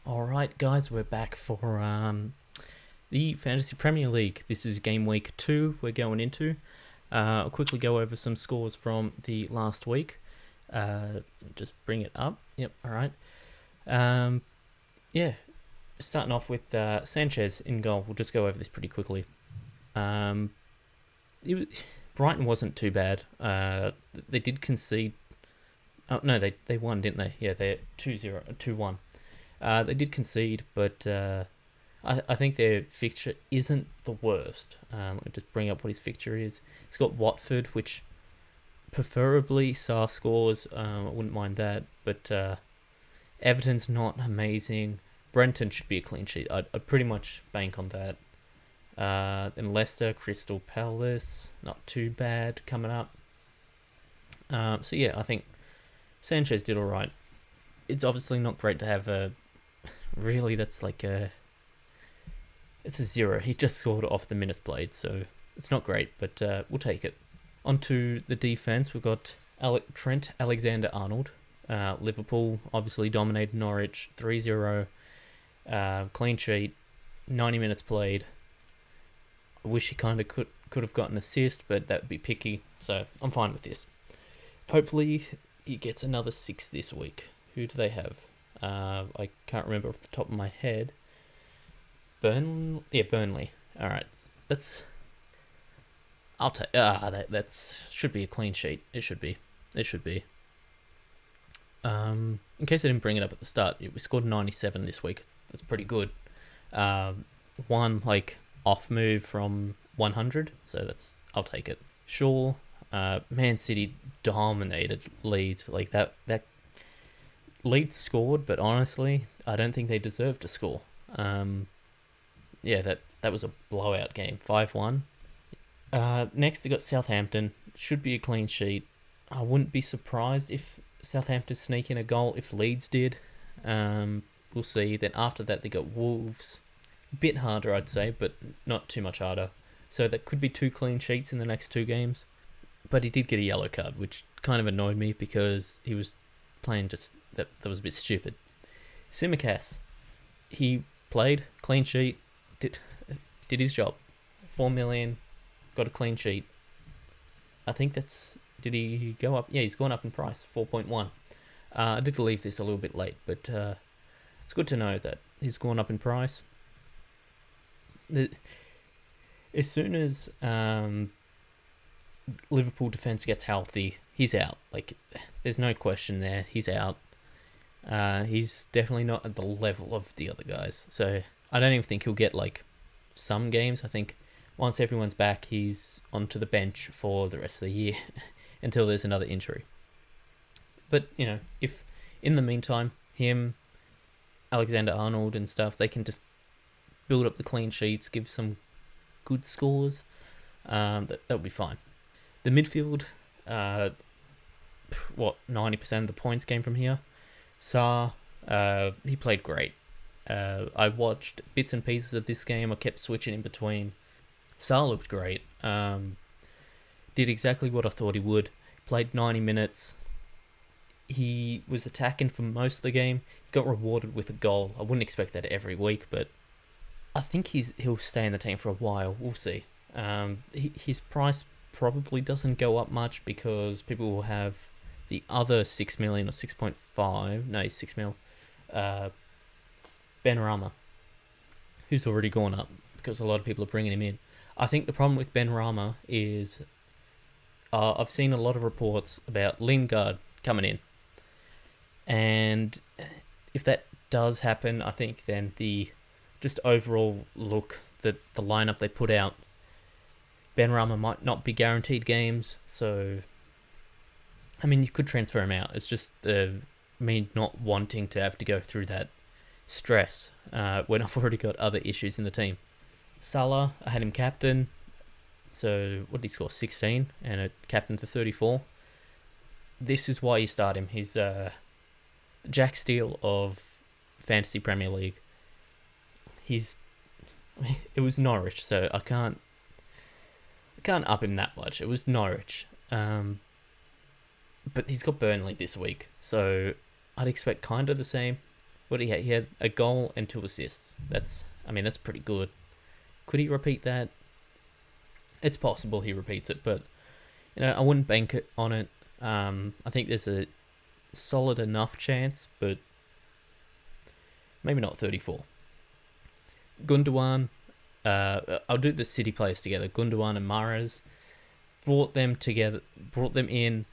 Alright guys, we're back for the Fantasy Premier League. This is Game Week 2 we're going into. I'll quickly go over some scores from the last week. Just bring it up. Yep, alright. Yeah, starting off with Sanchez in goal. We'll just go over this pretty quickly. It was, Brighton wasn't too bad. They did concede. Oh, no, they won, didn't they? Yeah, they're 2-0, 2-1. They did concede, but I think their fixture isn't the worst. Let me just bring up what his fixture is. He's got Watford, which preferably Sarr scores. I wouldn't mind that, but Everton's not amazing. Brenton should be a clean sheet. I'd pretty much bank on that. Then Leicester, Crystal Palace, not too bad coming up. So yeah, I think Sanchez did all right. It's obviously not great to have a. Really, that's like it's a 0. He just scored off the minutes played, so it's not great, but we'll take it. Onto the defense, we've got Trent Alexander-Arnold. Liverpool obviously dominated Norwich 3-0. Clean sheet, 90 minutes played. I wish he kind of could have got an assist, but that would be picky, so I'm fine with this. Hopefully he gets another 6 this week. Who do they have? I can't remember off the top of my head. Burnley. All right, I'll take. That should be a clean sheet. It should be. In case I didn't bring it up at the start, we scored 97 this week. That's pretty good. One off move from 100, so I'll take it. Sure. Man City dominated Leeds like that. Leeds scored, but honestly, I don't think they deserved to score. That was a blowout game, 5-1. Next, they got Southampton. Should be a clean sheet. I wouldn't be surprised if Southampton sneak in a goal if Leeds did. We'll see. Then after that, they got Wolves. A bit harder, I'd say, but not too much harder. So that could be 2 clean sheets in the next 2 games. But he did get a yellow card, which kind of annoyed me because he was playing just that was a bit stupid. Simicast, he played clean sheet, did his job. 4 million, got a clean sheet. I think did he go up? Yeah, he's gone up in price, 4.1. I did leave this a little bit late, but it's good to know that he's gone up in price. As soon as Liverpool defense gets healthy, he's out. There's no question there. He's out. He's definitely not at the level of the other guys. So I don't even think he'll get some games. I think once everyone's back, he's onto the bench for the rest of the year until there's another injury. But if in the meantime him, Alexander-Arnold and stuff, they can just build up the clean sheets, give some good scores, that'll be fine. The midfield, 90% of the points came from here. Sarr, he played great. I watched bits and pieces of this game. I kept switching in between. Sarr looked great. Did exactly what I thought he would. Played 90 minutes. He was attacking for most of the game. He got rewarded with a goal. I wouldn't expect that every week, but I think he'll stay in the team for a while. We'll see. His price probably doesn't go up much because people will have the other 6 million or 6.5. No, 6 mil. Benrahma, who's already gone up because a lot of people are bringing him in. I think the problem with Benrahma is I've seen a lot of reports about Lingard coming in. And if that does happen, I think then the just overall look, the lineup they put out, Benrahma might not be guaranteed games. So, I mean, you could transfer him out. It's just me not wanting to have to go through that stress when I've already got other issues in the team. Salah, I had him captain. So, what did he score? 16 and a captain for 34. This is why you start him. He's Jack Steele of Fantasy Premier League. It was Norwich, so I can't up him that much. It was Norwich. But he's got Burnley this week, so I'd expect kind of the same. What he had a goal and 2 assists. That's pretty good. Could he repeat that? It's possible he repeats it, but I wouldn't bank it on it. I think there's a solid enough chance, but maybe not 34. Gundogan, I'll do the City players together. Gundogan and Mahrez, brought them in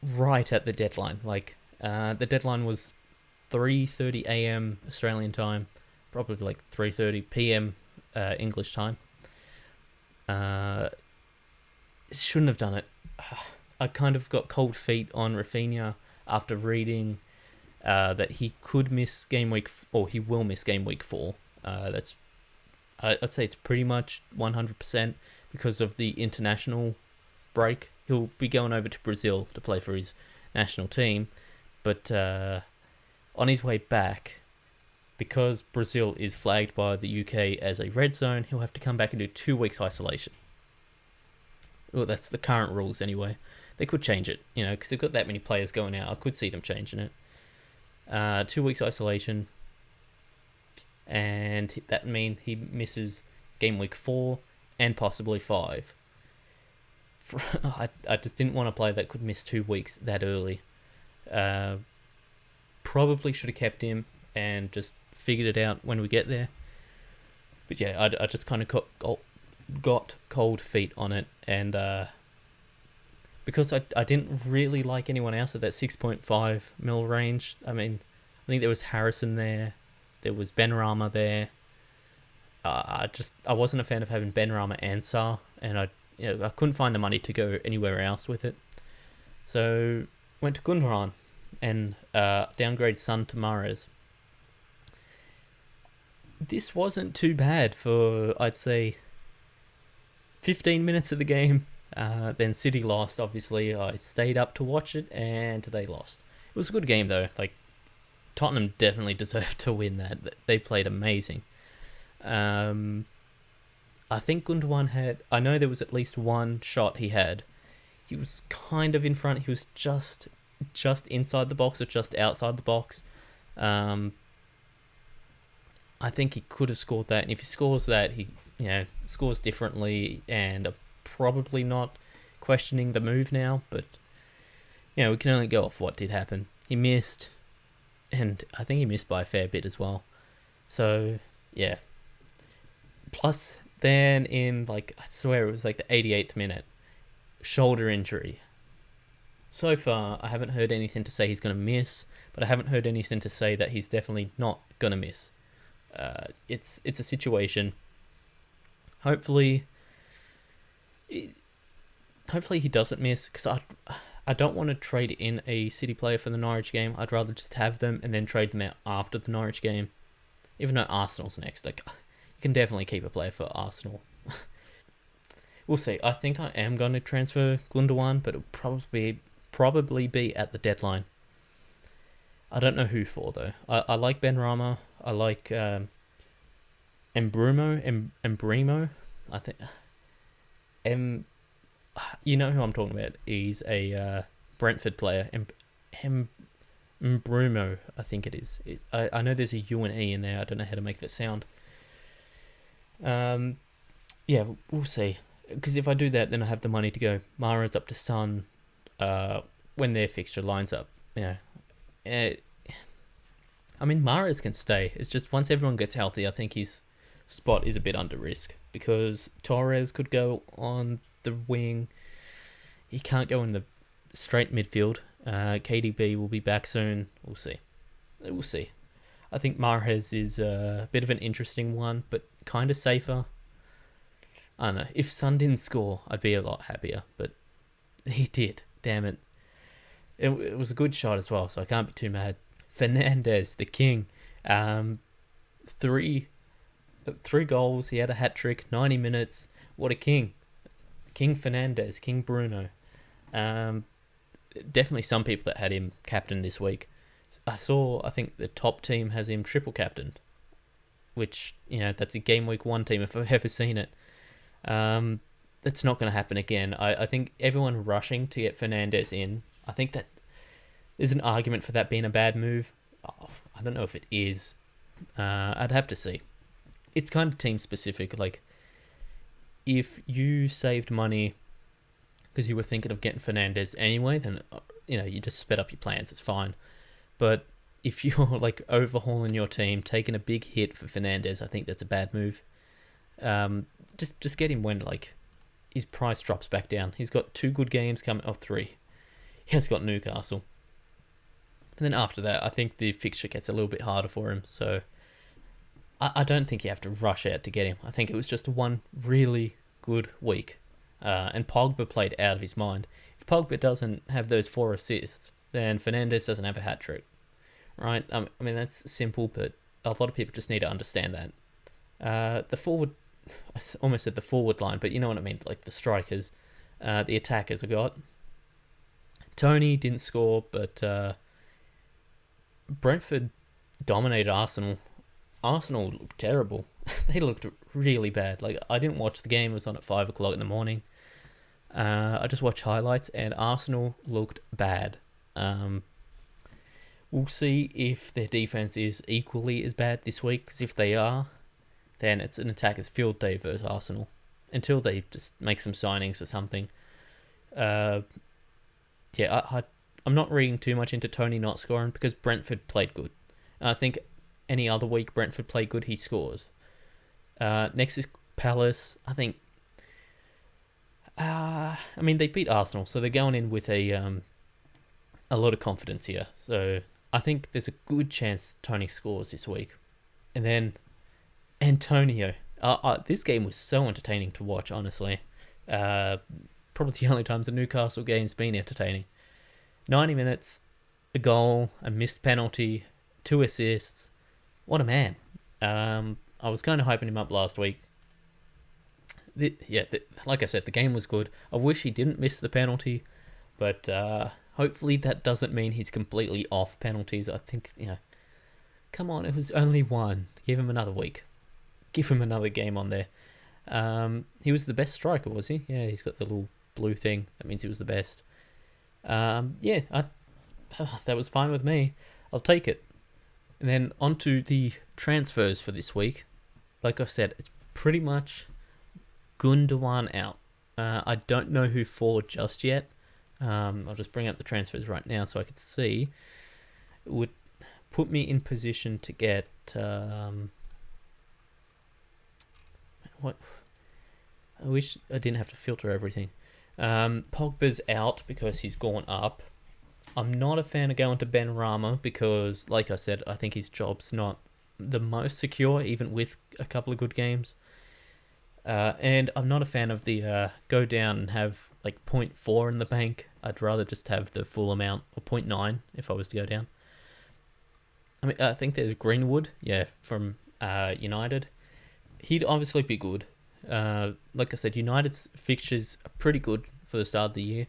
right at the deadline. The deadline was 3:30 a.m. Australian time, probably like 3:30 p.m. English time. Shouldn't have done it. I kind of got cold feet on Rafinha after reading that he could miss game week, or he will miss game week 4. I'd say it's pretty much 100% because of the international break. He'll be going over to Brazil to play for his national team, but on his way back, because Brazil is flagged by the UK as a red zone, he'll have to come back and do 2 weeks isolation. Well, that's the current rules anyway. They could change it, because they've got that many players going out. I could see them changing it. 2 weeks isolation, and that means he misses game week 4 and possibly 5. I just didn't want to play that could miss 2 weeks that early. Probably should have kept him and just figured it out when we get there. But yeah, I just kind of got cold feet on it, and because I didn't really like anyone else at that 6.5 mil range. I think there was Harrison there. There was Benrahma there. I wasn't a fan of having Benrahma and Sarr, and I couldn't find the money to go anywhere else with it. So went to Gundogan and downgrade Son to Mahrez. This wasn't too bad for, I'd say, 15 minutes of the game. Then City lost, obviously. I stayed up to watch it, and they lost. It was a good game, though. Tottenham definitely deserved to win that. They played amazing. I think Gundogan had... I know there was at least one shot he had. He was kind of in front. He was just inside the box or just outside the box. I think he could have scored that. And if he scores that, he scores differently, and probably not questioning the move now. But we can only go off what did happen. He missed, and I think he missed by a fair bit as well. So yeah. Plus, then in I swear it was the 88th minute, shoulder injury. So far, I haven't heard anything to say he's going to miss, but I haven't heard anything to say that he's definitely not going to miss. It's a situation. Hopefully he doesn't miss, because I don't want to trade in a City player for the Norwich game. I'd rather just have them and then trade them out after the Norwich game. Even though Arsenal's next, you can definitely keep a player for Arsenal. We'll see. I think I am going to transfer Gundogan, but it'll probably be at the deadline. I don't know who for, though. I like Benrahma. I like Embrimo. I think. You know who I'm talking about. He's a Brentford player. Mbrumo, I think it is. I know there's a U and E in there. I don't know how to make that sound. Yeah, we'll see. Because if I do that, then I have the money to go Mahrez up to Son when their fixture lines up. Mahrez can stay. It's just once everyone gets healthy, I think his spot is a bit under risk. Because Torres could go on the wing. He can't go in the straight midfield. KDB will be back soon. We'll see. I think Mahrez is a bit of an interesting one, but kind of safer. I don't know. If Son didn't score, I'd be a lot happier, but he did. Damn it. It was a good shot as well, so I can't be too mad. Fernandes, the king. 3 goals. He had a hat-trick, 90 minutes. What a king. King Fernandes, King Bruno. Definitely some people that had him captain this week. I think the top team has him triple captained, which, that's a game week 1 team if I've ever seen it. That's not going to happen again. I think everyone rushing to get Fernandes in, I think that there's an argument for that being a bad move. Oh, I don't know if it is. I'd have to see. It's kind of team specific. Like, if you saved money because you were thinking of getting Fernandez anyway, then you just sped up your plans. It's fine. But if you're like overhauling your team, taking a big hit for Fernandez, I think that's a bad move. Just get him when like his price drops back down. He's got 2 good games coming. Oh, 3. He has got Newcastle. And then after that, I think the fixture gets a little bit harder for him. So I don't think you have to rush out to get him. I think it was just one really good week. And Pogba played out of his mind. If Pogba doesn't have those 4 assists, then Fernandez doesn't have a hat-trick. Right? I mean, that's simple, but a lot of people just need to understand that. The forward... I almost said the forward line, but you know what I mean. Like the strikers, the attackers I got. Tony didn't score, but Brentford dominated Arsenal. Arsenal looked terrible. They looked really bad. Like, I didn't watch the game. It was on at 5 o'clock in the morning. I just watched highlights, and Arsenal looked bad. We'll see if their defense is equally as bad this week, because if they are, then it's an attacker's field day versus Arsenal. Until they just make some signings or something. I'm not reading too much into Tony not scoring, because Brentford played good. I think any other week Brentford played good, he scores. Next is Palace. I think... they beat Arsenal, so they're going in with a lot of confidence here. So I think there's a good chance Tony scores this week. And then Antonio. This game was so entertaining to watch, honestly. Probably the only time the Newcastle game's been entertaining. 90 minutes, a goal, a missed penalty, 2 assists. What a man. I was kind of hyping him up last week. Like I said, the game was good. I wish he didn't miss the penalty, but hopefully that doesn't mean he's completely off penalties. I think, come on, it was only 1. Give him another week. Give him another game on there. He was the best striker, was he? Yeah, he's got the little blue thing. That means he was the best. That was fine with me. I'll take it. And then on to the transfers for this week. Like I said, it's pretty much Gundogan out. I don't know who for just yet. I'll just bring up the transfers right now so I could see. It would put me in position to get... what? I wish I didn't have to filter everything. Pogba's out because he's gone up. I'm not a fan of going to Ben Rama because, like I said, I think his job's not the most secure, even with a couple of good games. And I'm not a fan of the go down and have like 0.4 in the bank. I'd rather just have the full amount, or 0.9 if I was to go down. I think there's Greenwood, from United. He'd obviously be good. Like I said, United's fixtures are pretty good for the start of the year.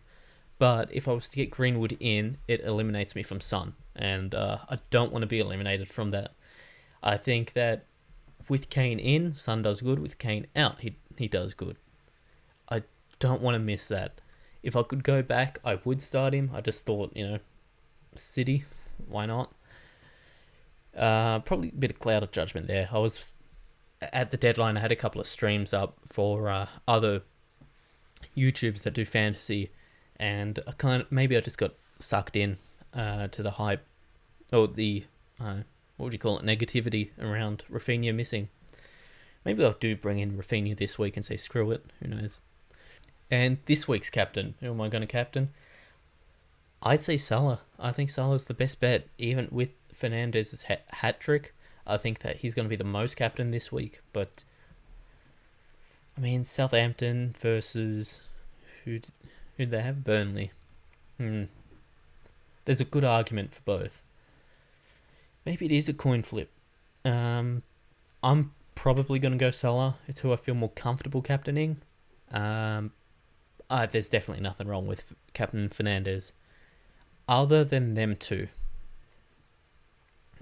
But if I was to get Greenwood in, it eliminates me from Son. And I don't want to be eliminated from that. I think that with Kane in, Son does good. With Kane out, he does good. I don't want to miss that. If I could go back, I would start him. I just thought, City, why not? Probably a bit of cloud of judgment there. I was at the deadline. I had a couple of streams up for other YouTubers that do fantasy, and maybe I just got sucked in to the hype or the what would you call it, negativity around Rafinha missing. Maybe I'll do bring in Rafinha this week and say screw it. Who knows? And this week's captain, who am I going to captain? I'd say Salah. I think Salah's the best bet, even with Fernandez's hat trick. I think that he's going to be the most captain this week. But Southampton versus who'd they have? Burnley. There's a good argument for both. Maybe it is a coin flip. I'm probably going to go Salah. It's who I feel more comfortable captaining. There's definitely nothing wrong with Captain Fernandez. Other than them two,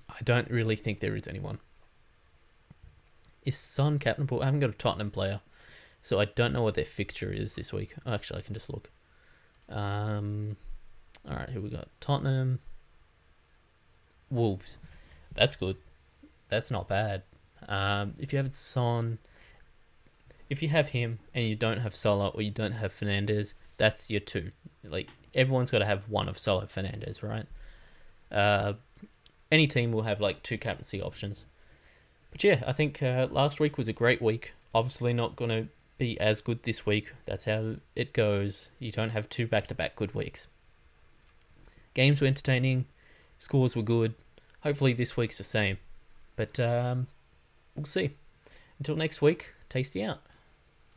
I don't really think there is anyone. Is Son captainable? I haven't got a Tottenham player, so I don't know what their fixture is this week. Actually, I can just look. Alright, here we got Tottenham. Wolves. That's good. That's not bad. If you have Son, if you have him and you don't have Salah or you don't have Fernandez, that's your two. Like, everyone's got to have one of Salah, Fernandez, right? Any team will have like two captaincy options. But yeah, I think last week was a great week. Obviously not going to be as good this week. That's how it goes. You don't have two back-to-back good weeks. Games were entertaining. Scores were good. Hopefully this week's the same. But we'll see. Until next week, tasty out.